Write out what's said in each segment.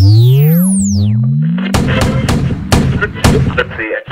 Let's see it.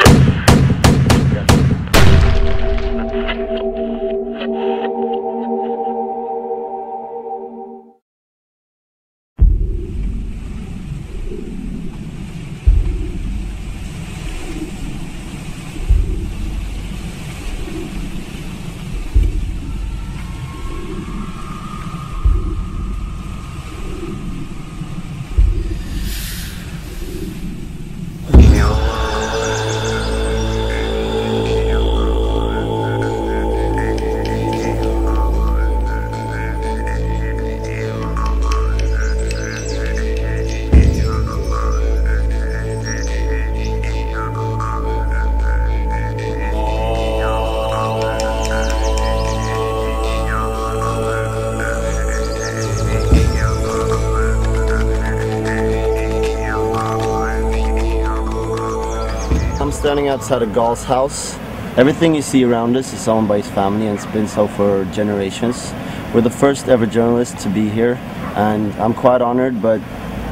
I'm standing outside of Gal's house. Everything you see around us is owned by his family, and it's been so for generations. We're the first ever journalists to be here, and I'm quite honored, but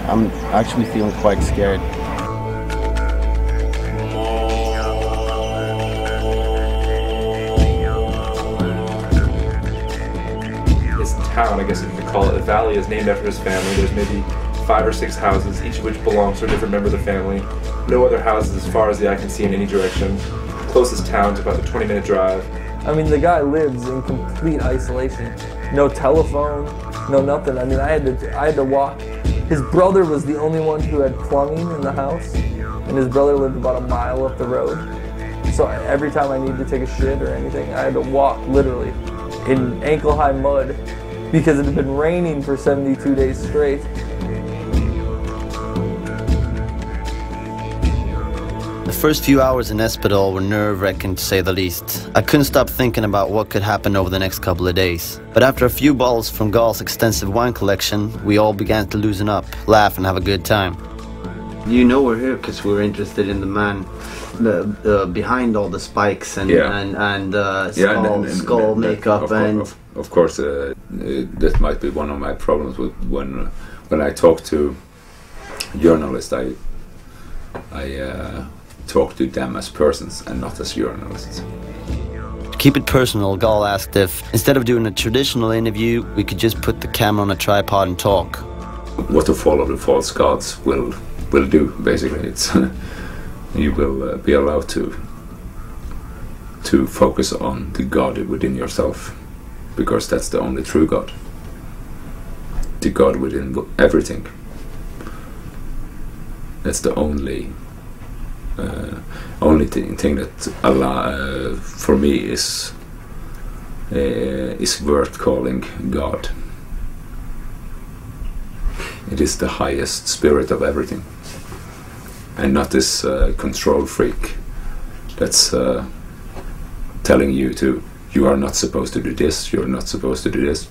I'm actually feeling quite scared. This town, I guess if you could call it, the valley is named after his family. There's maybe 5 or 6 houses, each of which belongs to a different member of the family. No other houses as far as the eye can see in any direction. The closest town's about a 20-minute drive. I mean, the guy lives in complete isolation. No telephone, no nothing. I mean, I had to walk. His brother was the only one who had plumbing in the house, and his brother lived about a mile up the road. So every time I needed to take a shit or anything, I had to walk literally in ankle-high mud because it had been raining for 72 days straight. The first few hours in Espedal were nerve-wracking to say the least. I couldn't stop thinking about what could happen over the next couple of days. But after a few bottles from Gal's extensive wine collection, we all began to loosen up, laugh and have a good time. You know we're here because we're interested in the man behind all the spikes and skull makeup Of course, that might be one of my problems with when I talk to journalists. I talk to them as persons and not as journalists. To keep it personal, Gal asked if, instead of doing a traditional interview, we could just put the camera on a tripod and talk. What to follow the false gods will do, basically. It's you will be allowed to focus on the God within yourself, because that's the only true God. The God within everything. That's the only thing that for me is worth calling God. It is the highest spirit of everything, and not this control freak that's telling you are not supposed to do this, you're not supposed to do this.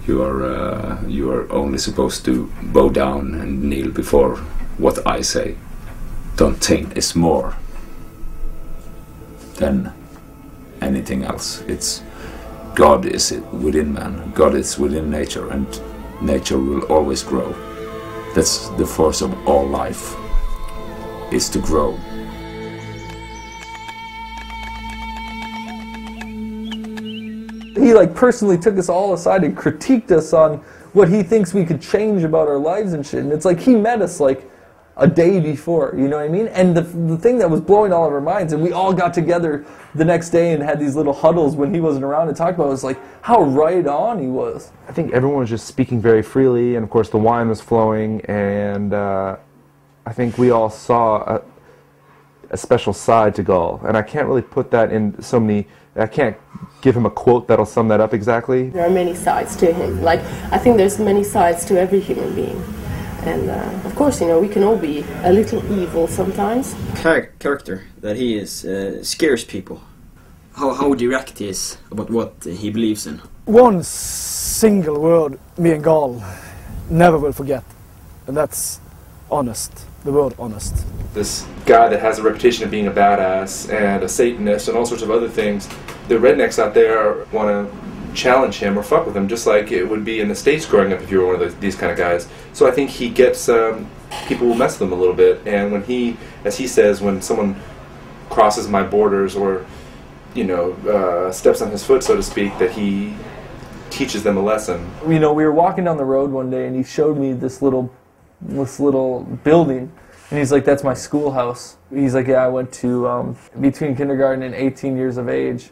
You are only supposed to bow down and kneel before what I say. Don't think is more than anything else. It's God is within man, God is within nature, and nature will always grow. That's the force of all life, is to grow. He personally took us all aside and critiqued us on what he thinks we could change about our lives and shit. And it's he met us a day before, you know what I mean? And the thing that was blowing all of our minds, and we all got together the next day and had these little huddles when he wasn't around to talk about it, was how right on he was. I think everyone was just speaking very freely, and of course the wine was flowing, and I think we all saw a special side to Gal, and I can't really put that in so many. I can't give him a quote that'll sum that up exactly. There are many sides to him. I think there's many sides to every human being. And of course, we can all be a little evil sometimes. Character that he is scares people. How direct he is about what he believes in. One single word me and Gal never will forget, and that's honest. The word honest. This guy that has a reputation of being a badass and a Satanist and all sorts of other things, the rednecks out there want to challenge him or fuck with him, just like it would be in the States growing up if you were one of these kind of guys. So I think he gets people will mess with him a little bit, and when he, as he says, when someone crosses my borders or, you know, steps on his foot, so to speak, that he teaches them a lesson. You know, we were walking down the road one day, and he showed me this little building, and he's like, "That's my schoolhouse." He's like, "Yeah, I went to between kindergarten and 18 years of age.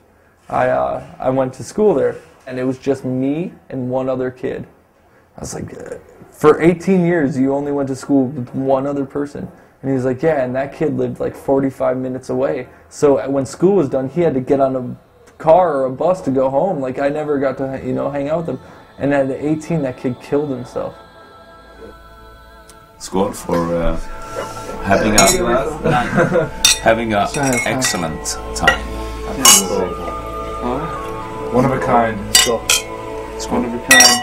I went to school there, and it was just me and one other kid." I was like, "For 18 years, you only went to school with one other person?" And he was like, "Yeah, and that kid lived like 45 minutes away. So when school was done, he had to get on a car or a bus to go home. Like I never got to, you know, hang out with him." And at 18, that kid killed himself. Skål for having an excellent time. One of a kind. Skål. One of a kind.